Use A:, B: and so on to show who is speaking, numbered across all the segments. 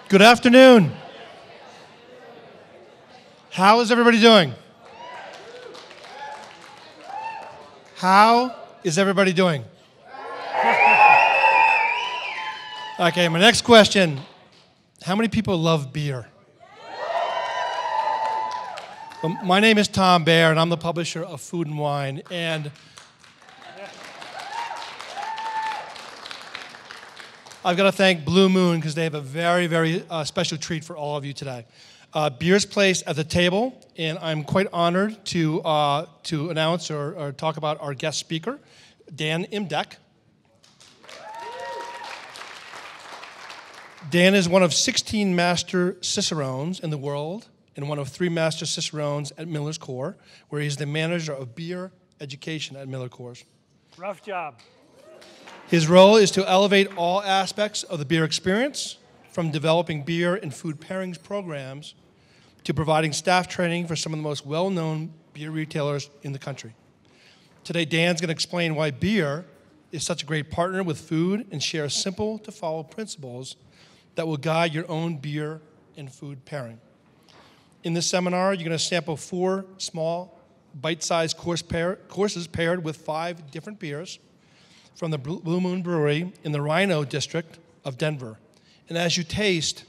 A: Good afternoon. How is everybody doing? How is everybody doing? Okay, my next question. How many people love beer? Well, my name is Tom Baer, and I'm the publisher of Food and Wine. And I've got to thank Blue Moon because they have a very, very special treat for all of you today. Beer's placed at the table, and I'm quite honored to announce or talk about our guest speaker, Dan Imdieke. Dan is one of 16 master cicerones in the world and one of 3 master cicerones at Miller's Coors, where he's the manager of beer education at Miller Coors.
B: Rough job.
A: His role is to elevate all aspects of the beer experience, from developing beer and food pairings programs to providing staff training for some of the most well-known beer retailers in the country. Today, Dan's going to explain why beer is such a great partner with food and share simple-to-follow principles that will guide your own beer and food pairing. In this seminar, you're going to sample 4 small, bite-sized courses paired with 5 different beers from the Blue Moon Brewery in the Rhino District of Denver. And as you taste,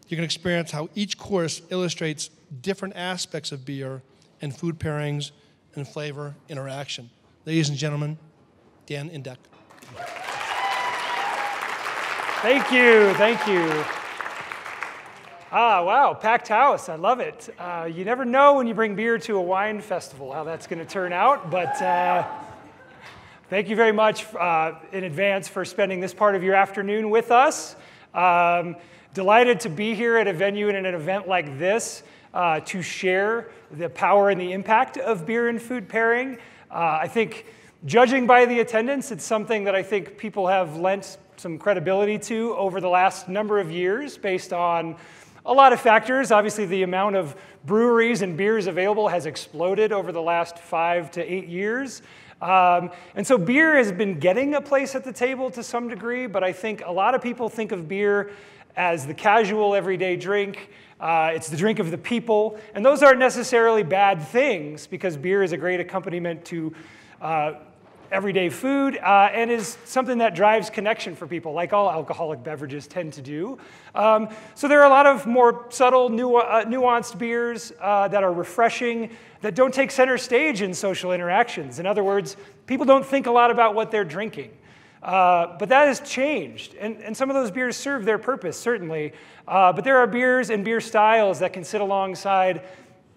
A: you're going to experience how each course illustrates different aspects of beer and food pairings and flavor interaction. Ladies and gentlemen, Dan Imdieke.
B: Thank you, thank you. Wow, packed house, I love it. You never know when you bring beer to a wine festival how that's going to turn out, but thank you very much in advance for spending this part of your afternoon with us. Delighted to be here at a venue and at an event like this to share the power and the impact of beer and food pairing. I think, judging by the attendance, it's something that I think people have lent some credibility to over the last number of years based on a lot of factors. Obviously, the amount of breweries and beers available has exploded over the last 5 to 8 years. And so beer has been getting a place at the table to some degree, but I think a lot of people think of beer as the casual everyday drink. It's the drink of the people, and those aren't necessarily bad things because beer is a great accompaniment to everyday food and is something that drives connection for people, like all alcoholic beverages tend to do. So there are a lot of more subtle, nuanced beers that are refreshing, that don't take center stage in social interactions. In other words, people don't think a lot about what they're drinking. But that has changed, and some of those beers serve their purpose, certainly. But there are beers and beer styles that can sit alongside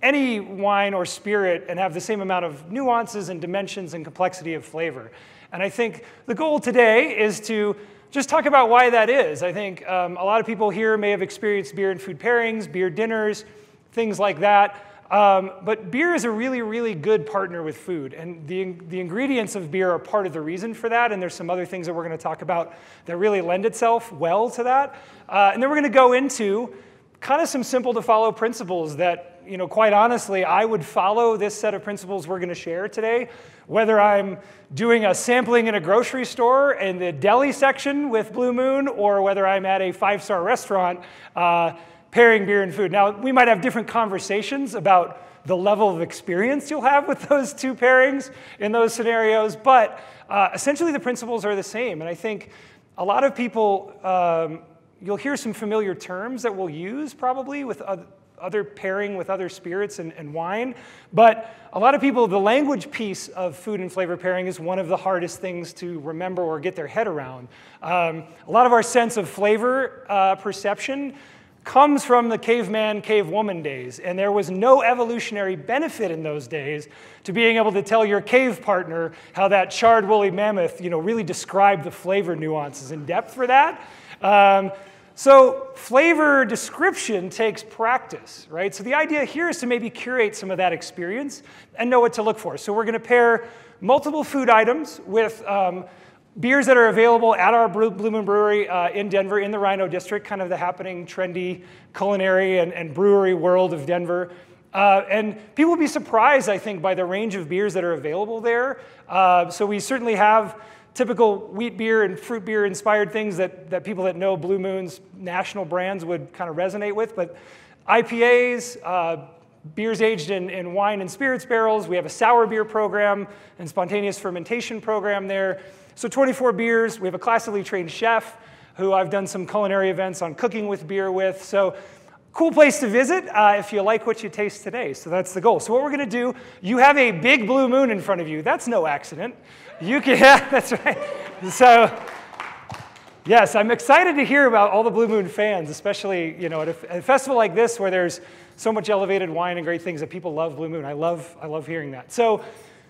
B: any wine or spirit and have the same amount of nuances and dimensions and complexity of flavor. And I think the goal today is to just talk about why that is. I think a lot of people here may have experienced beer and food pairings, beer dinners, things like that. But beer is a really, really good partner with food. And the ingredients of beer are part of the reason for that. And there's some other things that we're going to talk about that really lend itself well to that. And then we're going to go into kind of some simple to follow principles that, quite honestly, I would follow this set of principles we're going to share today, whether I'm doing a sampling in a grocery store in the deli section with Blue Moon, or whether I'm at a 5-star restaurant pairing beer and food. Now, we might have different conversations about the level of experience you'll have with those 2 pairings in those scenarios, but essentially the principles are the same. And I think a lot of people, you'll hear some familiar terms that we'll use probably with other pairing with other spirits and wine, but a lot of people, the language piece of food and flavor pairing is one of the hardest things to remember or get their head around. A lot of our sense of flavor perception comes from the caveman, cavewoman days, and there was no evolutionary benefit in those days to being able to tell your cave partner how that charred woolly mammoth, really described the flavor nuances in depth for that. So flavor description takes practice, right? So the idea here is to maybe curate some of that experience and know what to look for. So we're going to pair multiple food items with beers that are available at our Blue Moon Brewery in Denver, in the Rhino District, kind of the happening, trendy culinary and brewery world of Denver. And people will be surprised, I think, by the range of beers that are available there. So we certainly have typical wheat beer and fruit beer inspired things that people that know Blue Moon's national brands would kind of resonate with. But IPAs, beers aged in wine and spirits barrels. We have a sour beer program and spontaneous fermentation program there. So 24 beers. We have a classically trained chef who I've done some culinary events on cooking with beer with. So cool place to visit if you like what you taste today. So that's the goal. So what we're going to do, you have a big Blue Moon in front of you. That's no accident. You can, yeah, that's right. So yes, I'm excited to hear about all the Blue Moon fans, especially at a festival like this where there's so much elevated wine and great things that people love Blue Moon. I love hearing that. So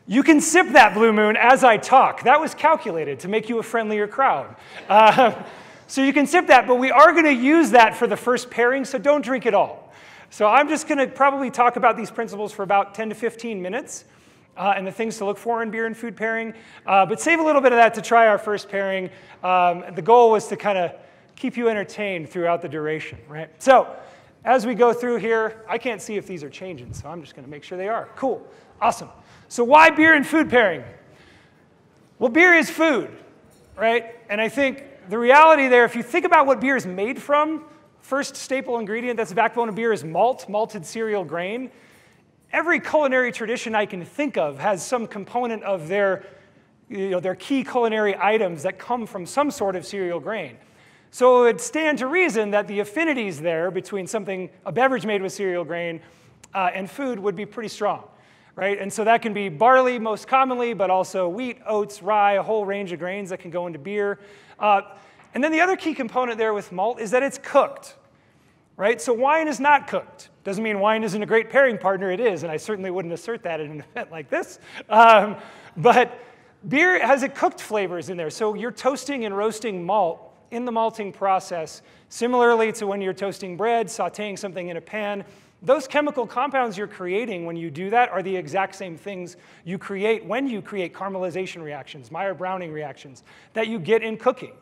B: you can sip that Blue Moon as I talk. That was calculated to make you a friendlier crowd. So you can sip that, but we are going to use that for the first pairing, so don't drink it all. So I'm just going to probably talk about these principles for about 10 to 15 minutes and the things to look for in beer and food pairing. But save a little bit of that to try our first pairing. The goal was to kind of keep you entertained throughout the duration, right? So as we go through here, I can't see if these are changing, so I'm just going to make sure they are. Cool. Awesome. So why beer and food pairing? Well, beer is food, right? And I think the reality there, if you think about what beer is made from, first staple ingredient that's the backbone of beer is malt, malted cereal grain. Every culinary tradition I can think of has some component of their key culinary items that come from some sort of cereal grain. So it would stand to reason that the affinities there between a beverage made with cereal grain and food would be pretty strong, right? And so that can be barley most commonly, but also wheat, oats, rye, a whole range of grains that can go into beer. And then the other key component there with malt is that it's cooked, right? So wine is not cooked. Doesn't mean wine isn't a great pairing partner. It is, and I certainly wouldn't assert that at an event like this. But beer has cooked flavors in there. So you're toasting and roasting malt in the malting process, similarly to when you're toasting bread, sauteing something in a pan. Those chemical compounds you're creating when you do that are the exact same things you create when you create caramelization reactions, Maillard-Browning reactions, that you get in cooking,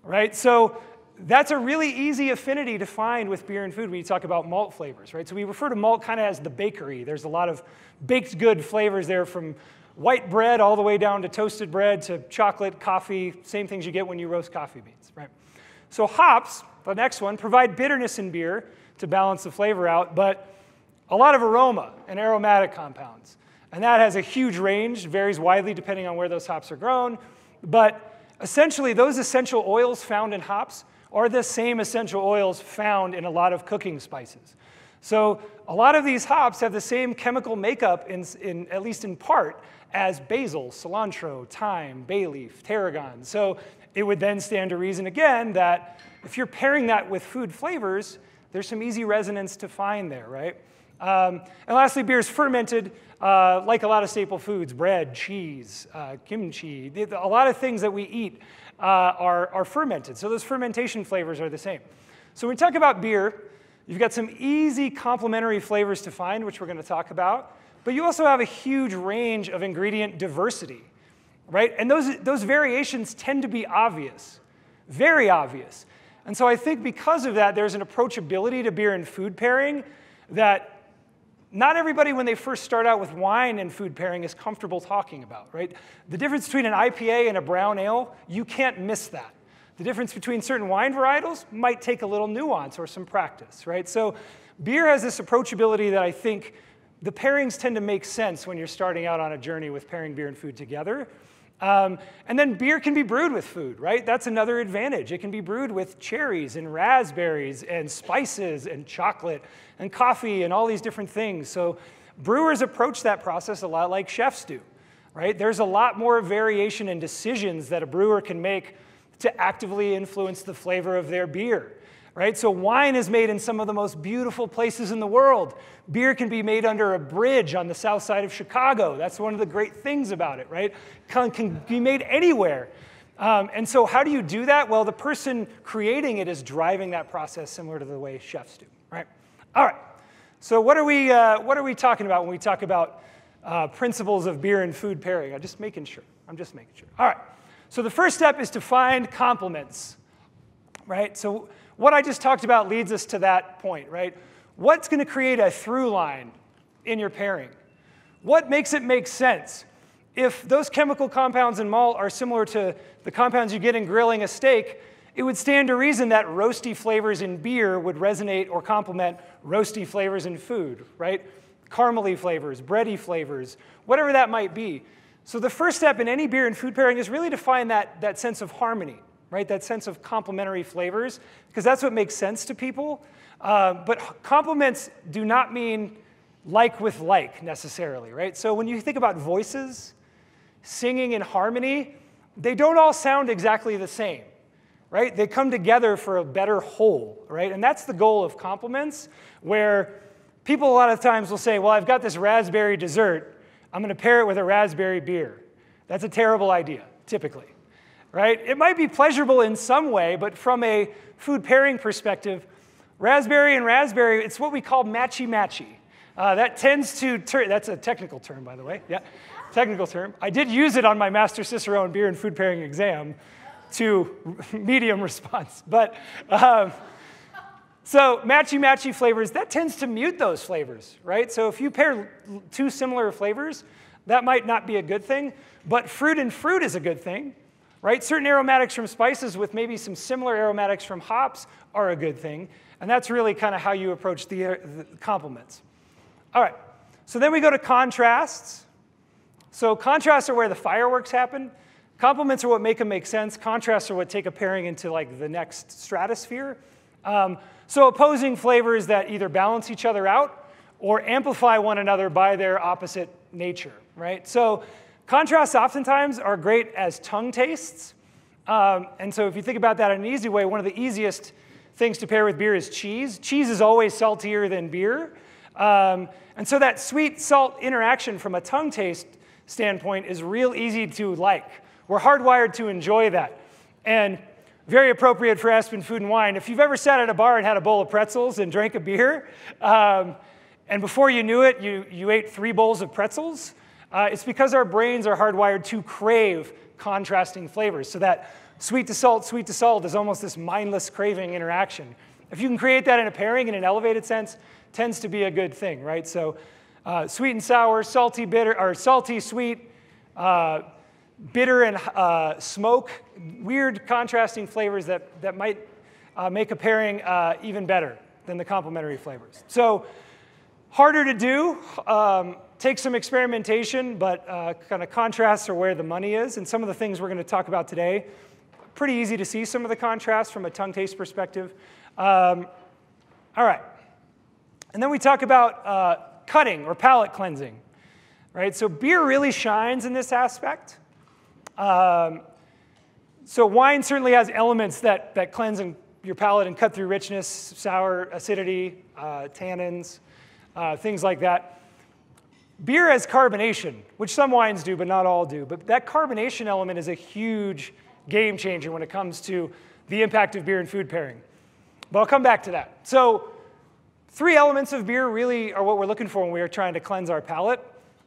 B: right? So that's a really easy affinity to find with beer and food when you talk about malt flavors, right? So we refer to malt kind of as the bakery. There's a lot of baked good flavors there, from white bread all the way down to toasted bread to chocolate, coffee, same things you get when you roast coffee beans, right? So hops, the next one, provide bitterness in beer to balance the flavor out, but a lot of aroma and aromatic compounds. And that has a huge range, varies widely depending on where those hops are grown. But essentially, those essential oils found in hops are the same essential oils found in a lot of cooking spices. So a lot of these hops have the same chemical makeup, at least in part, as basil, cilantro, thyme, bay leaf, tarragon. So it would then stand to reason again that if you're pairing that with food flavors, there's some easy resonance to find there, right? And lastly, beer is fermented, like a lot of staple foods, bread, cheese, kimchi. A lot of things that we eat are fermented. So those fermentation flavors are the same. So when we talk about beer, you've got some easy complementary flavors to find, which we're going to talk about. But you also have a huge range of ingredient diversity, right? And those variations tend to be obvious, very obvious. And so I think because of that, there's an approachability to beer and food pairing that not everybody, when they first start out with wine and food pairing, is comfortable talking about, right? The difference between an IPA and a brown ale, you can't miss that. The difference between certain wine varietals might take a little nuance or some practice, right? So beer has this approachability that I think the pairings tend to make sense when you're starting out on a journey with pairing beer and food together. And then beer can be brewed with food, right? That's another advantage. It can be brewed with cherries and raspberries and spices and chocolate and coffee and all these different things. So brewers approach that process a lot like chefs do, right? There's a lot more variation and decisions that a brewer can make to actively influence the flavor of their beer, right? So wine is made in some of the most beautiful places in the world. Beer can be made under a bridge on the south side of Chicago. That's one of the great things about it, right? Can be made anywhere. And so how do you do that? Well, the person creating it is driving that process similar to the way chefs do, right? All right. So what are we talking about when we talk about principles of beer and food pairing? I'm just making sure. All right. So the first step is to find complements, right? So what I just talked about leads us to that point, right? What's going to create a through line in your pairing? What makes it make sense? if those chemical compounds in malt are similar to the compounds you get in grilling a steak, it would stand to reason that roasty flavors in beer would resonate or complement roasty flavors in food, right? Caramely flavors, bready flavors, whatever that might be. So the first step in any beer and food pairing is really to find that sense of harmony, right? That sense of complementary flavors, because that's what makes sense to people. But complements do not mean like with like necessarily, right? So when you think about voices, singing in harmony, they don't all sound exactly the same, right? They come together for a better whole, right? And that's the goal of complements, where people a lot of times will say, well, I've got this raspberry dessert. I'm going to pair it with a raspberry beer. That's a terrible idea, typically, right? It might be pleasurable in some way, but from a food pairing perspective, raspberry and raspberry, it's what we call matchy-matchy. That tends to turn, that's a technical term, by the way, yeah, technical term. I did use it on my Master Cicerone beer and food pairing exam to medium response. But so matchy-matchy flavors, that tends to mute those flavors, right? So if you pair two similar flavors, that might not be a good thing, but fruit and fruit is a good thing, right? Certain aromatics from spices with maybe some similar aromatics from hops are a good thing, and that's really kind of how you approach the complements. All right, so then we go to contrasts. So contrasts are where the fireworks happen. Complements are what make them make sense. Contrasts are what take a pairing into like the next stratosphere. So opposing flavors that either balance each other out or amplify one another by their opposite nature, right? So contrasts oftentimes are great as tongue tastes. And so if you think about that in an easy way, one of the easiest things to pair with beer is cheese. Cheese is always saltier than beer. And so that sweet-salt interaction from a tongue taste standpoint is real easy to like. We're hardwired to enjoy that. And very appropriate for Aspen Food and Wine. If you've ever sat at a bar and had a bowl of pretzels and drank a beer, and before you knew it, you ate 3 bowls of pretzels, it's because our brains are hardwired to crave contrasting flavors. So that sweet to salt is almost this mindless craving interaction. If you can create that in a pairing in an elevated sense, tends to be a good thing, right? So sweet and sour, salty, bitter, or salty, sweet, bitter and smoke, weird contrasting flavors that might make a pairing even better than the complementary flavors. So harder to do, takes some experimentation, but kind of contrasts are where the money is. And some of the things we're going to talk about today, pretty easy to see some of the contrasts from a tongue taste perspective. All right. And then we talk about cutting or palate cleansing, right? So beer really shines in this aspect. So wine certainly has elements that cleanse your palate and cut through richness, sour, acidity, tannins, things like that. Beer has carbonation, which some wines do, but not all do. But that carbonation element is a huge game changer when it comes to the impact of beer and food pairing. But I'll come back to that. So 3 elements of beer really are what we're looking for when we are trying to cleanse our palate.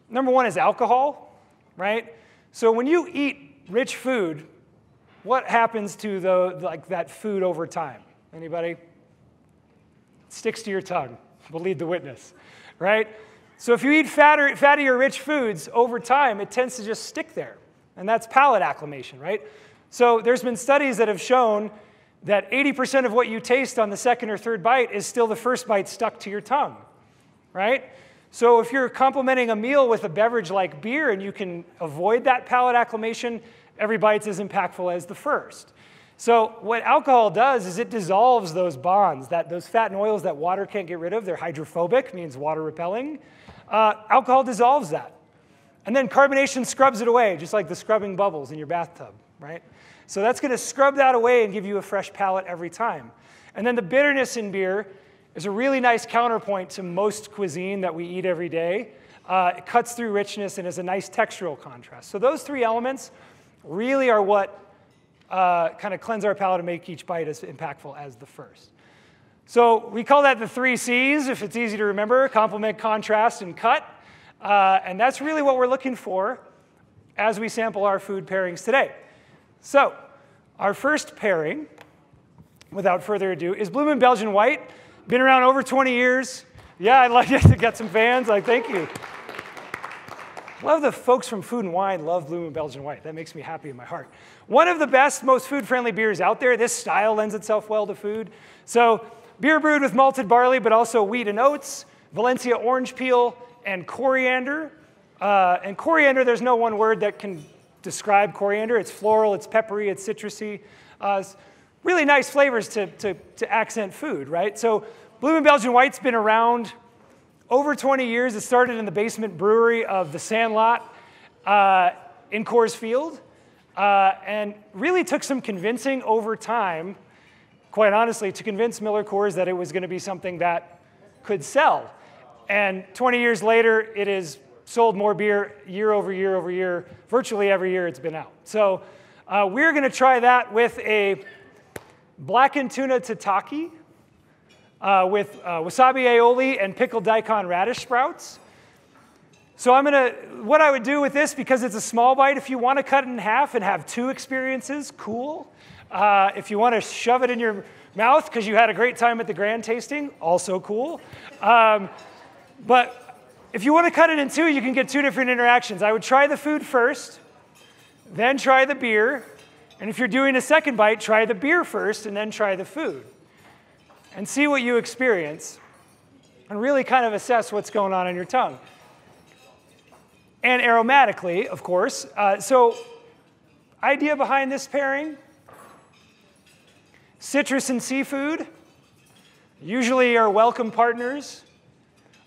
B: Number 1 is alcohol, right? So when you eat rich food, what happens to that food over time? Anybody? It sticks to your tongue. We'll lead the witness, right? So if you eat fatty or rich foods over time, it tends to just stick there. And that's palate acclimation, right? So there's been studies that have shown that 80% of what you taste on the second or third bite is still the first bite stuck to your tongue, right? So if you're complementing a meal with a beverage like beer and you can avoid that palate acclimation, every bite's as impactful as the first. So what alcohol does is it dissolves those bonds, those fat and oils that water can't get rid of. They're hydrophobic, means water repelling. Alcohol dissolves that. And then carbonation scrubs it away, just like the scrubbing bubbles in your bathtub, right? So that's going to scrub that away and give you a fresh palate every time. And then the bitterness in beer is a really nice counterpoint to most cuisine that we eat every day. It cuts through richness and is a nice textural contrast. So those 3 elements really are what kind of cleanse our palate and make each bite as impactful as the first. So we call that the 3 C's, if it's easy to remember: complement, contrast, and cut. And that's really what we're looking for as we sample our food pairings today. So our first pairing, without further ado, is Blue Moon Belgian White. Been around over 20 years. Yeah, I'd like to get some fans. Thank you. Love the folks from Food and Wine love Blue Moon Belgian White. That makes me happy in my heart. One of the best, most food-friendly beers out there. This style lends itself well to food. So beer brewed with malted barley, but also wheat and oats, Valencia orange peel, and coriander. And coriander, there's no one word that can describe coriander. It's floral, it's peppery, it's citrusy. It's really nice flavors to accent food, right? So Blue Moon Belgian White's been around over 20 years. It started in the basement brewery of the Sandlot in Coors Field, and really took some convincing over time, quite honestly, to convince Miller Coors that it was going to be something that could sell. And 20 years later, it has sold more beer year over year over year, virtually every year it's been out. So we're going to try that with a blackened tuna tataki, with wasabi aioli and pickled daikon radish sprouts. So what I would do with this, because it's a small bite, if you want to cut it in half and have two experiences, cool. If you want to shove it in your mouth because you had a great time at the grand tasting, also cool. But if you want to cut it in two, you can get two different interactions. I would try the food first, then try the beer. And if you're doing a second bite, try the beer first and then try the food. And see what you experience, and really kind of assess what's going on in your tongue. And aromatically, of course. So idea behind this pairing, citrus and seafood usually are welcome partners.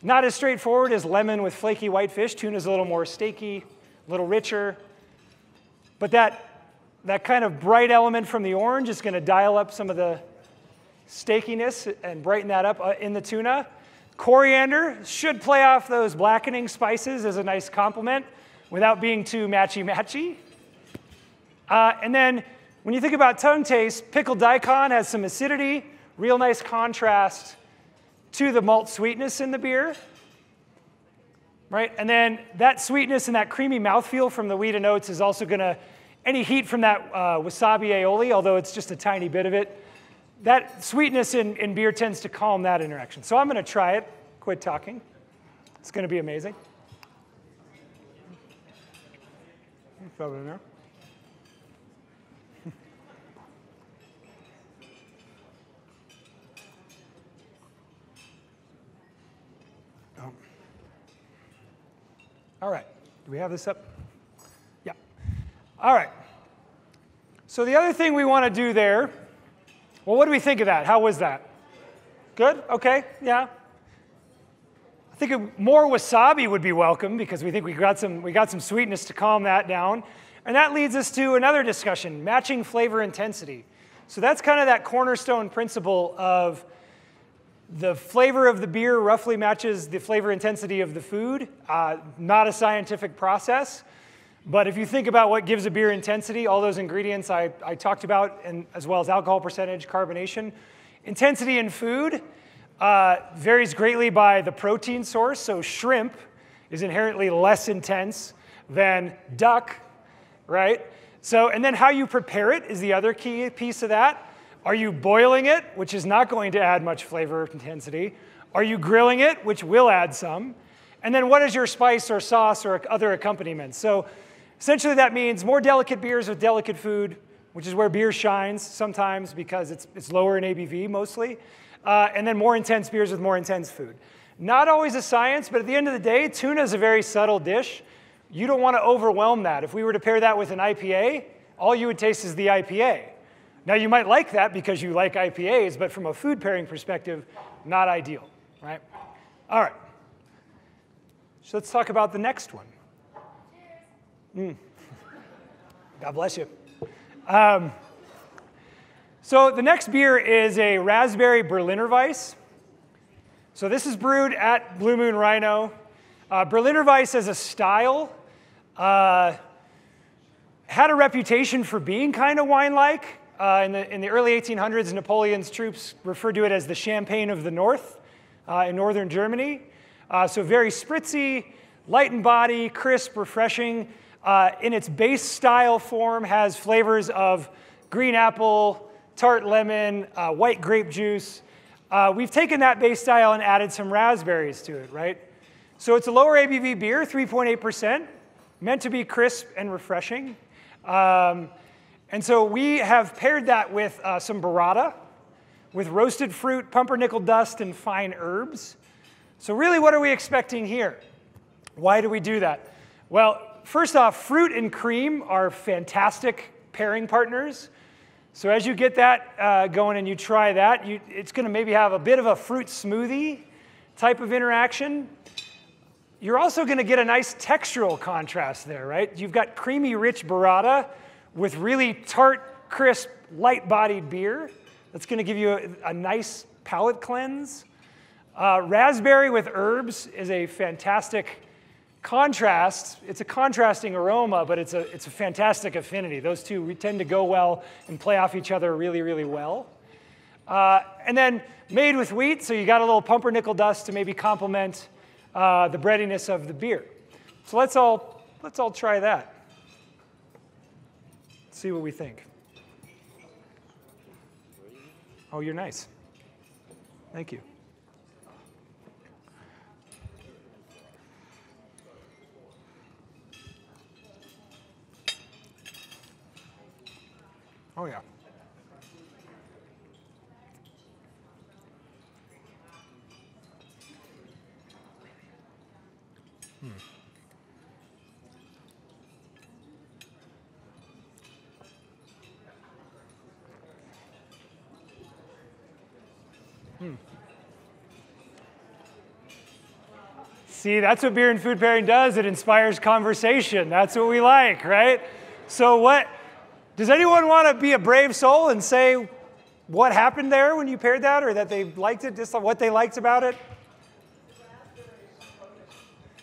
B: Not as straightforward as lemon with flaky whitefish. Tuna's a little more steaky, a little richer. But that kind of bright element from the orange is going to dial up some of the steakiness and brighten that up in the tuna. Coriander should play off those blackening spices as a nice complement without being too matchy-matchy. And then when you think about tongue taste, pickled daikon has some acidity, real nice contrast to the malt sweetness in the beer. Right? And then that sweetness and that creamy mouthfeel from the wheat and oats is also going to, any heat from that wasabi aioli, although it's just a tiny bit of it, that sweetness in beer tends to calm that interaction. So I'm going to try it. Quit talking. It's going to be amazing. Throw it in there. Oh. All right. Do we have this up? Yeah. All right. So the other thing we want to do there, well, what do we think of that? How was that? Good? Okay, yeah. I think more wasabi would be welcome because we think we got some sweetness to calm that down. And that leads us to another discussion, matching flavor intensity. So that's kind of that cornerstone principle of the flavor of the beer roughly matches the flavor intensity of the food. Not a scientific process. But if you think about what gives a beer intensity, all those ingredients I talked about, and as well as alcohol percentage, carbonation. Intensity in food varies greatly by the protein source. So shrimp is inherently less intense than duck, right? So, and then how you prepare it is the other key piece of that. Are you boiling it, which is not going to add much flavor intensity? Are you grilling it, which will add some? And then what is your spice or sauce or other accompaniments? So essentially that means more delicate beers with delicate food, which is where beer shines sometimes because it's lower in ABV mostly. And then more intense beers with more intense food. Not always a science, but at the end of the day, tuna is a very subtle dish. You don't want to overwhelm that. If we were to pair that with an IPA, all you would taste is the IPA. Now, you might like that because you like IPAs, but from a food pairing perspective, not ideal, right? All right. So let's talk about the next one. God bless you. So the next beer is a raspberry Berliner Weisse. So this is brewed at Blue Moon Rhino. Berliner Weisse as a style had a reputation for being kind of wine-like. In the early 1800s, Napoleon's troops referred to it as the Champagne of the North in northern Germany. So very spritzy, light in body, crisp, refreshing. In its base style form, has flavors of green apple, tart lemon, white grape juice. We've taken that base style and added some raspberries to it, right? So it's a lower ABV beer, 3.8%. meant to be crisp and refreshing. And so we have paired that with some burrata, with roasted fruit, pumpernickel dust, and fine herbs. So really, what are we expecting here? Why do we do that? Well, first off, fruit and cream are fantastic pairing partners. So as you get that going and you try that, it's going to maybe have a bit of a fruit smoothie type of interaction. You're also going to get a nice textural contrast there, right? You've got creamy, rich burrata with really tart, crisp, light-bodied beer. That's going to give you a nice palate cleanse. Raspberry with herbs is a fantastic contrast. It's a contrasting aroma, but it's a fantastic affinity. Those two tend to go well and play off each other really, really well. And then made with wheat, so you got a little pumpernickel dust to maybe complement the breadiness of the beer. So let's all try that. See what we think. Oh, you're nice. Thank you. Oh, yeah. See, that's what beer and food pairing does. It inspires conversation. That's what we like, right? So does anyone want to be a brave soul and say what happened there when you paired that, or that they liked it, just what they liked about it?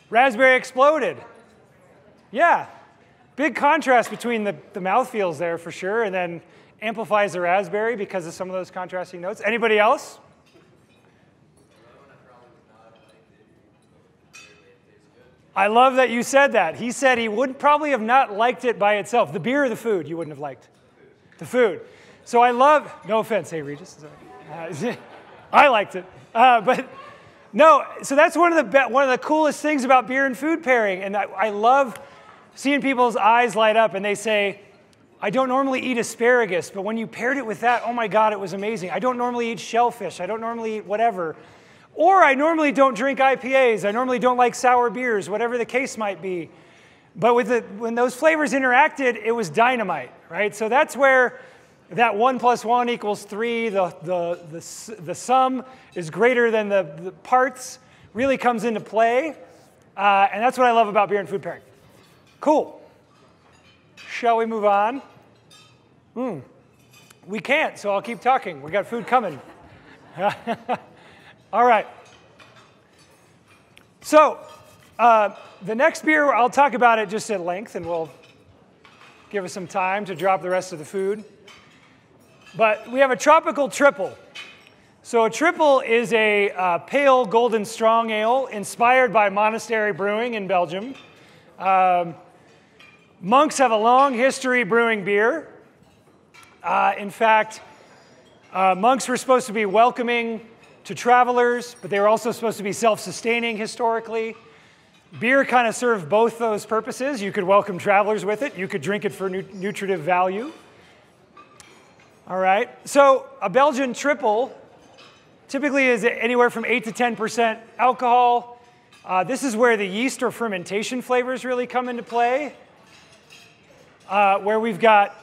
B: Raspberry exploded. Yeah. Big contrast between the mouthfeels there for sure, and then amplifies the raspberry because of some of those contrasting notes. Anybody else? I love that you said that. He said he would probably have not liked it by itself. The beer or the food you wouldn't have liked? The food. So I love, no offense, hey Regis. I liked it. But no, so that's one of the coolest things about beer and food pairing. And I love seeing people's eyes light up and they say, I don't normally eat asparagus, but when you paired it with that, oh my God, it was amazing. I don't normally eat shellfish. I don't normally eat whatever. Or I normally don't drink IPAs. I normally don't like sour beers, whatever the case might be. But when those flavors interacted, it was dynamite, right? So that's where that 1 + 1 = 3, the sum is greater than the parts, really comes into play. And that's what I love about beer and food pairing. Cool. Shall we move on? We can't, so I'll keep talking. We got food coming. All right. So the next beer, I'll talk about it just at length, and we'll give us some time to drop the rest of the food. But we have a tropical triple. So a triple is a pale golden strong ale inspired by Monastery Brewing in Belgium. Monks have a long history brewing beer. In fact, monks were supposed to be welcoming to travelers, but they were also supposed to be self-sustaining historically. Beer kind of served both those purposes. You could welcome travelers with it. You could drink it for nutritive value. All right, so a Belgian triple typically is anywhere from 8 to 10% alcohol. This is where the yeast or fermentation flavors really come into play, where we've got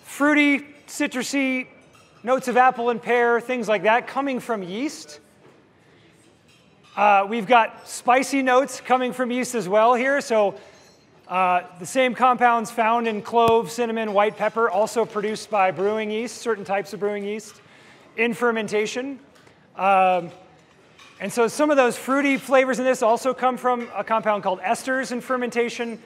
B: fruity, citrusy, notes of apple and pear, things like that, coming from yeast. We've got spicy notes coming from yeast as well here. So the same compounds found in clove, cinnamon, white pepper, also produced by brewing yeast, certain types of brewing yeast, in fermentation. And so some of those fruity flavors in this also come from a compound called esters in fermentation.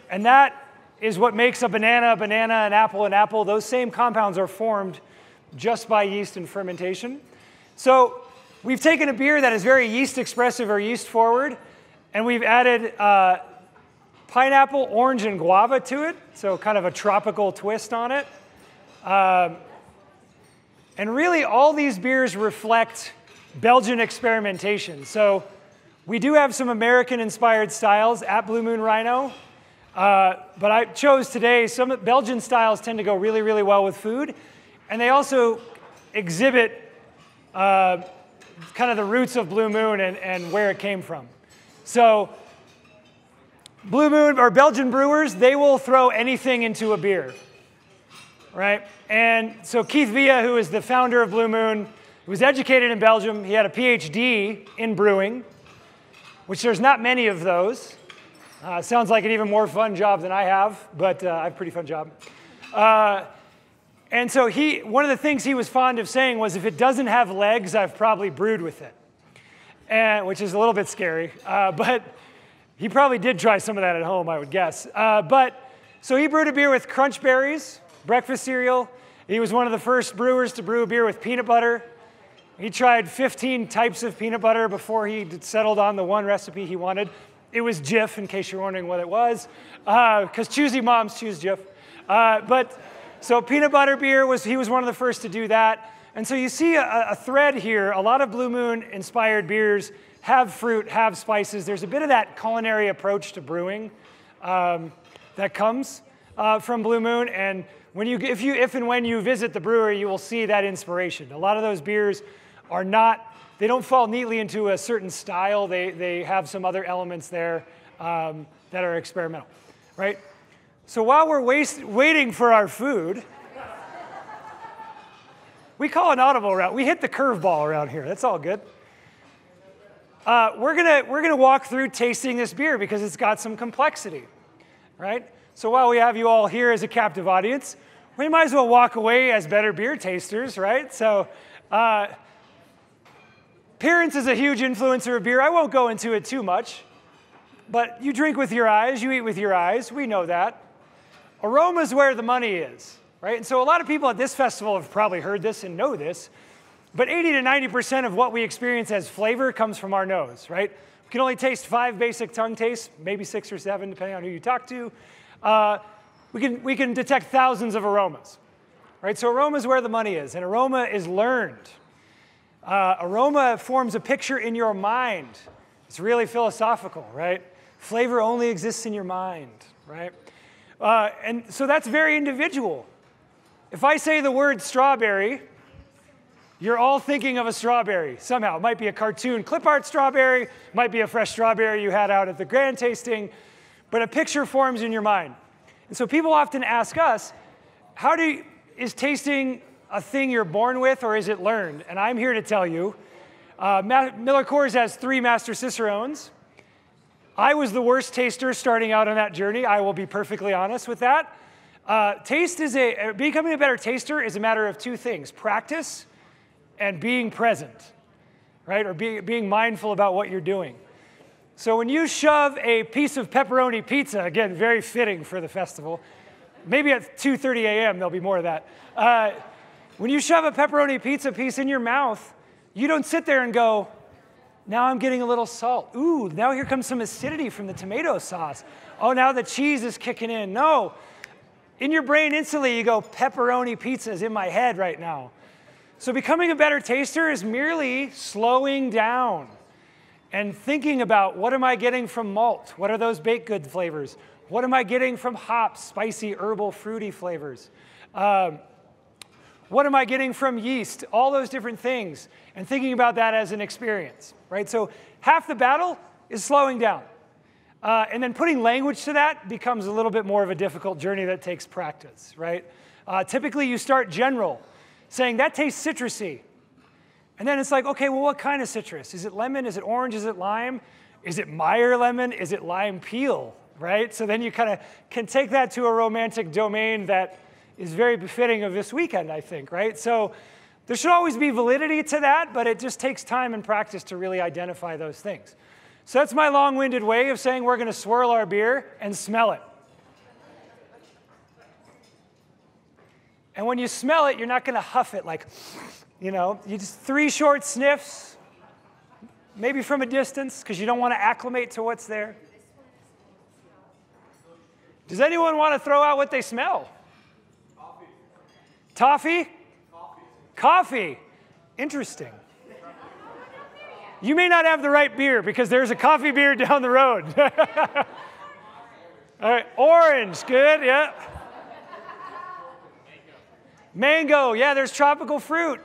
B: And that is what makes a banana, an apple. Those same compounds are formed just by yeast and fermentation. So we've taken a beer that is very yeast expressive or yeast forward, and we've added pineapple, orange, and guava to it, so kind of a tropical twist on it. And really all these beers reflect Belgian experimentation. So We do have some American-inspired styles at Blue Moon Rhino, but I chose today, some Belgian styles tend to go really, really well with food, and they also exhibit kind of the roots of Blue Moon and where it came from. So Blue Moon, or Belgian brewers, they will throw anything into a beer, right? And so Keith Villa, who is the founder of Blue Moon, was educated in Belgium. He had a PhD in brewing, which there's not many of those. Sounds like an even more fun job than I have, but I have a pretty fun job. And so one of the things he was fond of saying was, if it doesn't have legs, I've probably brewed with it, which is a little bit scary. But he probably did try some of that at home, I would guess. So he brewed a beer with crunch berries, breakfast cereal. He was one of the first brewers to brew a beer with peanut butter. He tried 15 types of peanut butter before he settled on the one recipe he wanted. It was Jif, in case you're wondering what it was, because choosy moms choose Jif. So peanut butter beer, he was one of the first to do that. And so you see a thread here. A lot of Blue Moon-inspired beers have fruit, have spices. There's a bit of that culinary approach to brewing that comes from Blue Moon. And if and when you visit the brewery, you will see that inspiration. A lot of those beers they don't fall neatly into a certain style. They have some other elements there that are experimental, right? So while we're waiting for our food, we call an audible around. We hit the curveball around here. That's all good. We're gonna walk through tasting this beer because it's got some complexity, right? So while we have you all here as a captive audience, we might as well walk away as better beer tasters, right? So appearance is a huge influencer of beer. I won't go into it too much, but you drink with your eyes, you eat with your eyes. We know that. Aroma is where the money is, right? And so a lot of people at this festival have probably heard this and know this, but 80 to 90% of what we experience as flavor comes from our nose, right? We can only taste 5 basic tongue tastes, maybe 6 or 7, depending on who you talk to. We can detect thousands of aromas, right? So aroma is where the money is, and aroma is learned. Aroma forms a picture in your mind. It's really philosophical, right? Flavor only exists in your mind, right? And so that's very individual. If I say the word strawberry, you're all thinking of a strawberry somehow. It might be a cartoon clip art strawberry, might be a fresh strawberry you had out at the grand tasting, but a picture forms in your mind. And so people often ask us, is tasting a thing you're born with, or is it learned? And I'm here to tell you, Miller Coors has 3 Master Cicerones. I was the worst taster starting out on that journey. I will be perfectly honest with that. Becoming a better taster is a matter of 2 things: practice and being present, right? Or being mindful about what you're doing. So when you shove a piece of pepperoni pizza, again, very fitting for the festival, maybe at 2:30 a.m. there'll be more of that. When you shove a pepperoni pizza piece in your mouth, you don't sit there and go, now I'm getting a little salt. Ooh, now here comes some acidity from the tomato sauce. Oh, now the cheese is kicking in. No. In your brain instantly you go, pepperoni pizza is in my head right now. So becoming a better taster is merely slowing down and thinking about, what am I getting from malt? What are those baked good flavors? What am I getting from hops, spicy, herbal, fruity flavors? What am I getting from yeast? All those different things, and thinking about that as an experience, right? So half the battle is slowing down. And then putting language to that becomes a little bit more of a difficult journey that takes practice, right? Typically you start general, saying that tastes citrusy. And then it's like, okay, well, what kind of citrus? Is it lemon? Is it orange? Is it lime? Is it Meyer lemon? Is it lime peel, right? So then you kind of can take that to a romantic domain that is very befitting of this weekend, I think, right? So there should always be validity to that, but it just takes time and practice to really identify those things. So that's my long-winded way of saying we're going to swirl our beer and smell it. And when you smell it, you're not going to huff it like, you just 3 short sniffs, maybe from a distance, because you don't want to acclimate to what's there. Does anyone want to throw out what they smell?
C: Coffee.
B: Toffee?
C: Coffee.
B: Coffee. Interesting. You may not have the right beer because there's a coffee beer down the road. All right, orange, good, yeah. Mango, yeah, there's tropical fruit.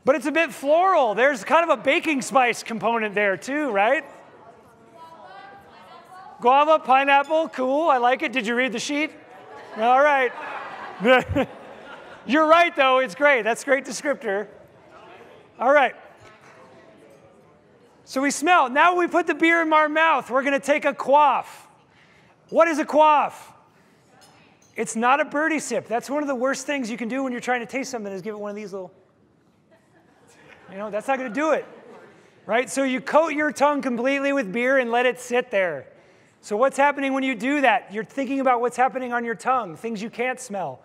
B: But it's a bit floral. There's kind of a baking spice component there too, right? Guava, pineapple, cool, I like it. Did you read the sheet? All right. You're right, though, it's great. That's a great descriptor. All right. So we smell. Now we put the beer in our mouth. We're going to take a quaff. What is a quaff? It's not a birdie sip. That's one of the worst things you can do when you're trying to taste something is give it one of these little, that's not going to do it, right? So you coat your tongue completely with beer and let it sit there. So what's happening when you do that? You're thinking about what's happening on your tongue, things you can't smell.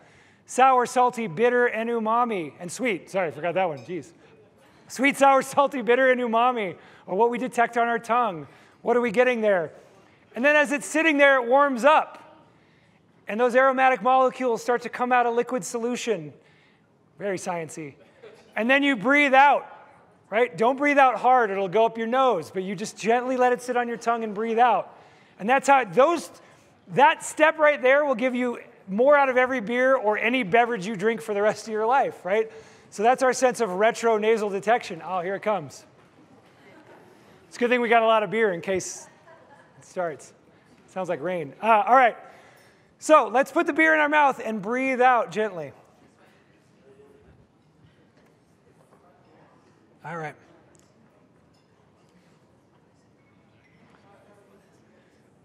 B: Sour, salty, bitter, and umami. And sweet. Sorry, I forgot that one. Jeez. Sweet, sour, salty, bitter, and umami are what we detect on our tongue. What are we getting there? And then as it's sitting there, it warms up. And those aromatic molecules start to come out of liquid solution. Very sciencey. And then you breathe out, right? Don't breathe out hard. It'll go up your nose. But you just gently let it sit on your tongue and breathe out. And that's how that step right there will give you more out of every beer or any beverage you drink for the rest of your life, right? So that's our sense of retronasal detection. Oh, here it comes. It's a good thing we got a lot of beer in case it starts. Sounds like rain. All right. So let's put the beer in our mouth and breathe out gently. All right.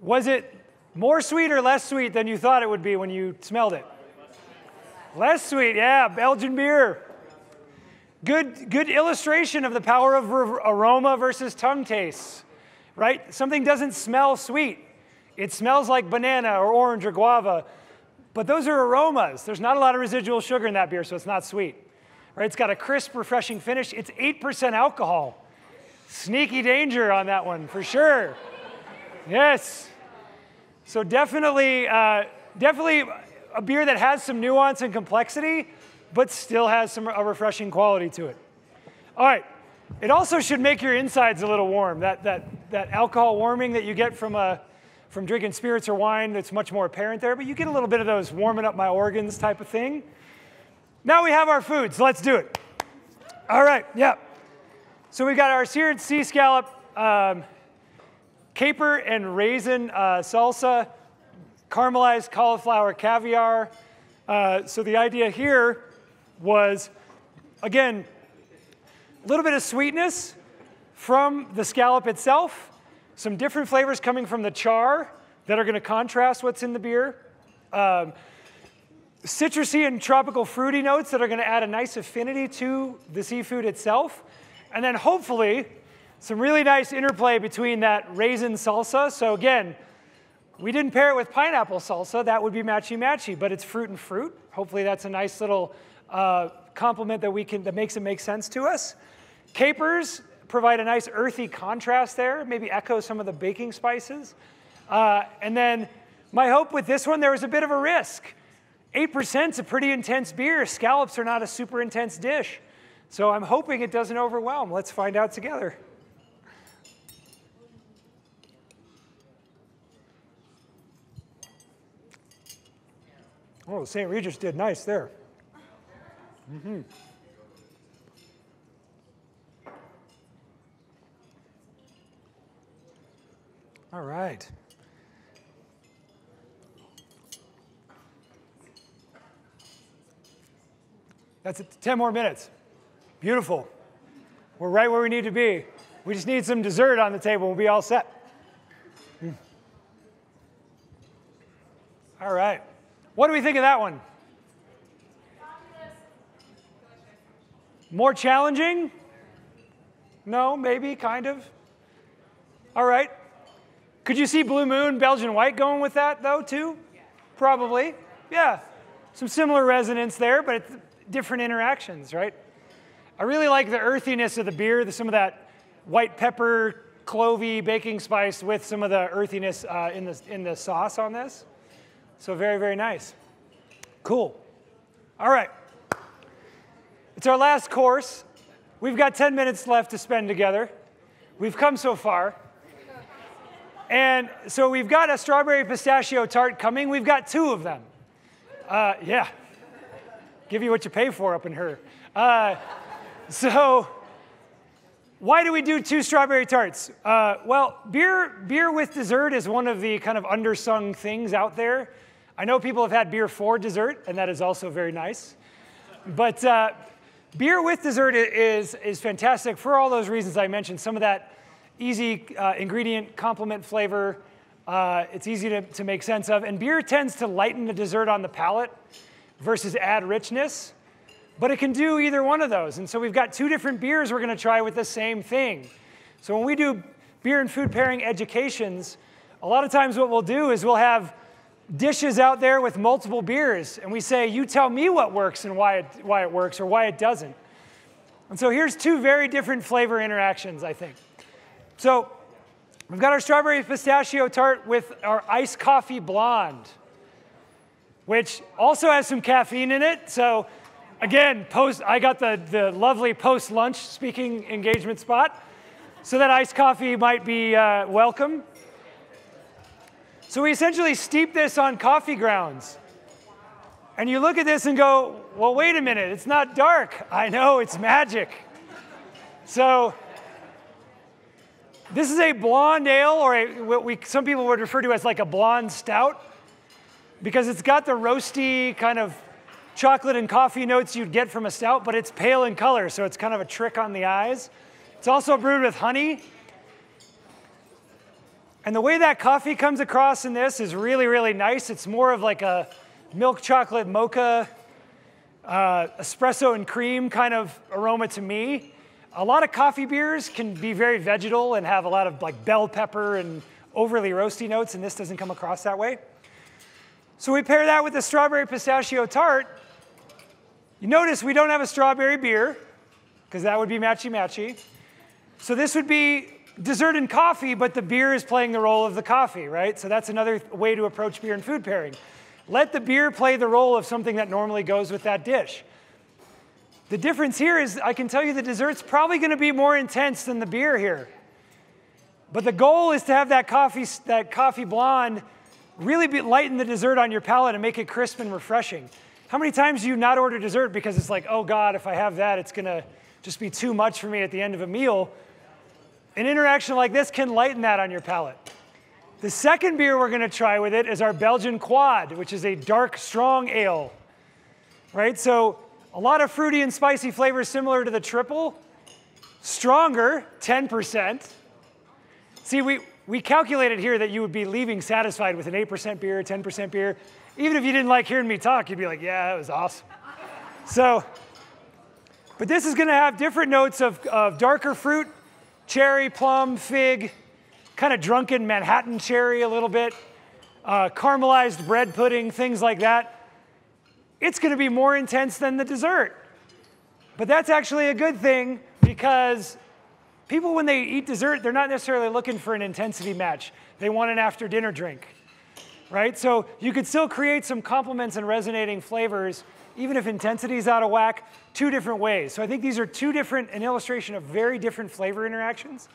B: Was it more sweet or less sweet than you thought it would be when you smelled it? Less sweet, yeah, Belgian beer. Good illustration of the power of aroma versus tongue taste, right? Something doesn't smell sweet. It smells like banana or orange or guava, but those are aromas. There's not a lot of residual sugar in that beer, so it's not sweet, right? It's got a crisp, refreshing finish. It's 8% alcohol. Sneaky danger on that one, for sure. Yes. So definitely a beer that has some nuance and complexity, but still has a refreshing quality to it. All right. It also should make your insides a little warm. That alcohol warming that you get from drinking spirits or wine, it's much more apparent there, but you get a little bit of those warming up my organs type of thing. Now we have our food, so let's do it. All right, yeah. So we've got our seared sea scallop, caper and raisin salsa, caramelized cauliflower caviar. So the idea here was, again, a little bit of sweetness from the scallop itself, some different flavors coming from the char that are going to contrast what's in the beer, citrusy and tropical fruity notes that are going to add a nice affinity to the seafood itself, and then hopefully some really nice interplay between that raisin salsa. So again, we didn't pair it with pineapple salsa. That would be matchy-matchy, but it's fruit and fruit. Hopefully that's a nice little complement that makes it make sense to us. Capers provide a nice earthy contrast there, maybe echo some of the baking spices. And then my hope with this one, there was a bit of a risk. 8% is a pretty intense beer. Scallops are not a super intense dish. So I'm hoping it doesn't overwhelm. Let's find out together. Oh, St. Regis did nice there. Mm-hmm. All right. That's it, 10 more minutes. Beautiful. We're right where we need to be. We just need some dessert on the table. We'll be all set. All right. What do we think of that one? More challenging? No, maybe, kind of. All right. Could you see Blue Moon, Belgian White going with that, though, too? Yeah. Probably. Yeah. Some similar resonance there, but it's different interactions, right? I really like the earthiness of the beer, some of that white pepper, clovey, baking spice with some of the earthiness in the sauce on this. So very, very nice. Cool. All right. It's our last course. we've got 10 minutes left to spend together. We've come so far. And so we've got a strawberry pistachio tart coming. We've got 2 of them. Yeah. Give you what you pay for up in here. So why do we do 2 strawberry tarts? Well, beer with dessert is one of the kind of undersung things out there. I know people have had beer for dessert, and that is also very nice. But beer with dessert is fantastic for all those reasons I mentioned. Some of that easy ingredient complement flavor. It's easy to make sense of. And beer tends to lighten the dessert on the palate versus add richness. But it can do either one of those. And so we've got 2 different beers we're going to try with the same thing. So when we do beer and food pairing educations, a lot of times what we'll do is we'll have dishes out there with multiple beers. And we say, you tell me what works and why it works or why it doesn't. And so here's 2 very different flavor interactions, I think. So we've got our strawberry pistachio tart with our iced coffee blonde, which also has some caffeine in it. So again, I got the lovely post-lunch speaking engagement spot. So that iced coffee might be welcome. So we essentially steep this on coffee grounds. And you look at this and go, well, wait a minute, it's not dark. I know, it's magic. So this is a blonde ale, or what some people would refer to as like a blonde stout, because it's got the roasty kind of chocolate and coffee notes you'd get from a stout, but it's pale in color, so it's kind of a trick on the eyes. It's also brewed with honey. And the way that coffee comes across in this is really, really nice. It's more of like a milk chocolate mocha, espresso and cream kind of aroma to me. A lot of coffee beers can be very vegetal and have a lot of like bell pepper and overly roasty notes, and this doesn't come across that way. So we pair that with the strawberry pistachio tart. You notice we don't have a strawberry beer, because that would be matchy-matchy. So this would be dessert and coffee, but the beer is playing the role of the coffee, right? So that's another way to approach beer and food pairing. Let the beer play the role of something that normally goes with that dish. The difference here is I can tell you the dessert's probably going to be more intense than the beer here. But the goal is to have that coffee blonde really lighten the dessert on your palate and make it crisp and refreshing. How many times do you not order dessert because it's like, oh God, if I have that, it's going to just be too much for me at the end of a meal? An interaction like this can lighten that on your palate. The second beer we're going to try with it is our Belgian Quad, which is a dark, strong ale. Right? So a lot of fruity and spicy flavors similar to the triple. Stronger, 10%. See, we calculated here that you would be leaving satisfied with an 8% beer, 10% beer. Even if you didn't like hearing me talk, you'd be like, yeah, that was awesome. So, but this is going to have different notes of darker fruit, cherry, plum, fig, kind of drunken Manhattan cherry a little bit, caramelized bread pudding, things like that. It's going to be more intense than the dessert. But that's actually a good thing, because people, when they eat dessert, they're not necessarily looking for an intensity match. They want an after-dinner drink, right? So you could still create some complements and resonating flavors, even if intensity is out of whack, 2 different ways. So I think these are an illustration of very different flavor interactions.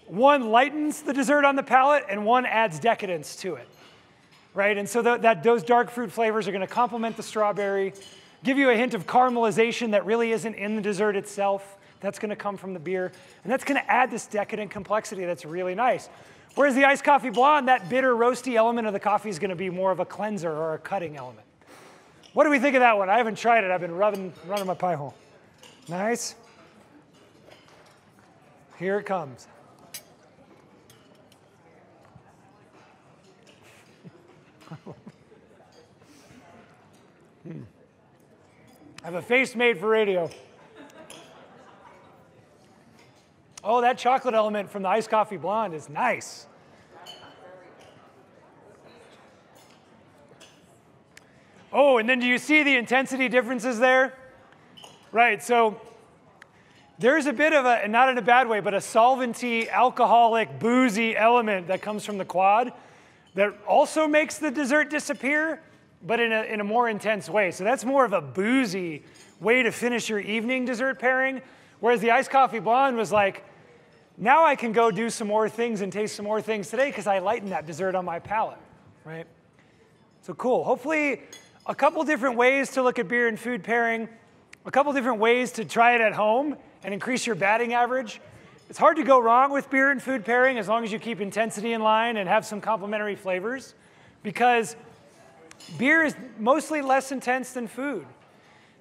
B: One lightens the dessert on the palate, and one adds decadence to it, right? And so those dark fruit flavors are going to complement the strawberry, give you a hint of caramelization that really isn't in the dessert itself. That's going to come from the beer. And that's going to add this decadent complexity that's really nice. Whereas the iced coffee blonde, that bitter, roasty element of the coffee is going to be more of a cleanser or a cutting element. What do we think of that one? I haven't tried it. I've been running my pie hole. Nice. Here it comes. I have a face made for radio. Oh, that chocolate element from the iced coffee blonde is nice. Oh, and then do you see the intensity differences there? Right, so there's a bit of a, and not in a bad way, but a solventy, alcoholic, boozy element that comes from the quad that also makes the dessert disappear, but in a more intense way. So that's more of a boozy way to finish your evening dessert pairing. Whereas the iced coffee blonde was like, now I can go do some more things and taste some more things today because I lightened that dessert on my palate, right? So cool. Hopefully, a couple different ways to look at beer and food pairing, a couple different ways to try it at home and increase your batting average. It's hard to go wrong with beer and food pairing as long as you keep intensity in line and have some complementary flavors, because beer is mostly less intense than food.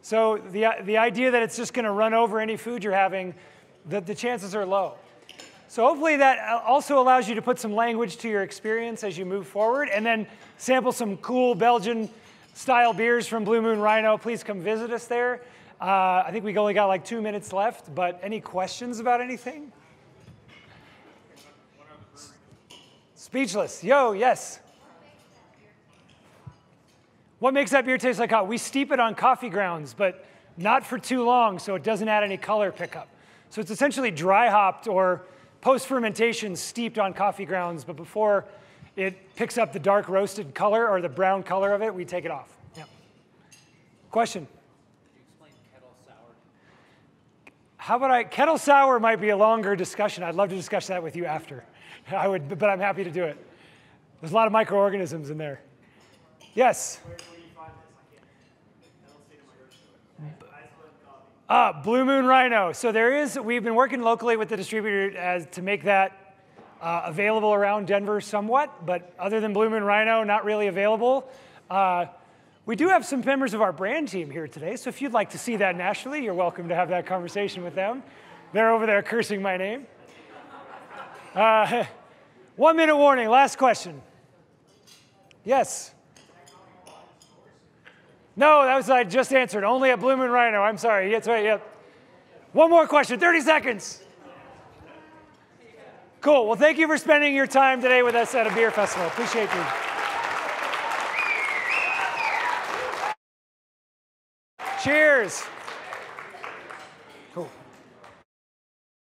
B: So the idea that it's just going to run over any food you're having, the chances are low. So hopefully that also allows you to put some language to your experience as you move forward, and then sample some cool Belgian-style beers from Blue Moon Rhino. Please come visit us there. I think we only got like 2 minutes left, but any questions about anything? Speechless. Yo, yes. What makes that beer taste like hot? We steep it on coffee grounds, but not for too long, so it doesn't add any color pickup. So it's essentially dry hopped or post-fermentation steeped on coffee grounds, but before it picks up the dark roasted color or the brown color of it, we take it off. Yeah. Question? Could you explain kettle sour? How about kettle sour might be a longer discussion. I'd love to discuss that with you after. But I'm happy to do it. There's a lot of microorganisms in there. Yes? Where do you find this? I don't see it in my coffee. Blue Moon Rhino. So we've been working locally with the distributor to make that available around Denver somewhat, but other than Blue Moon Rhino, not really available. We do have some members of our brand team here today, so if you'd like to see that nationally, you're welcome to have that conversation with them. They're over there cursing my name. 1 minute warning, last question. Yes? No, that was I just answered. Only at Blue Moon Rhino. I'm sorry. That's right. Yep. One more question. 30 seconds. Cool. Well, thank you for spending your time today with us at a beer festival. Appreciate you. Cheers. Cool.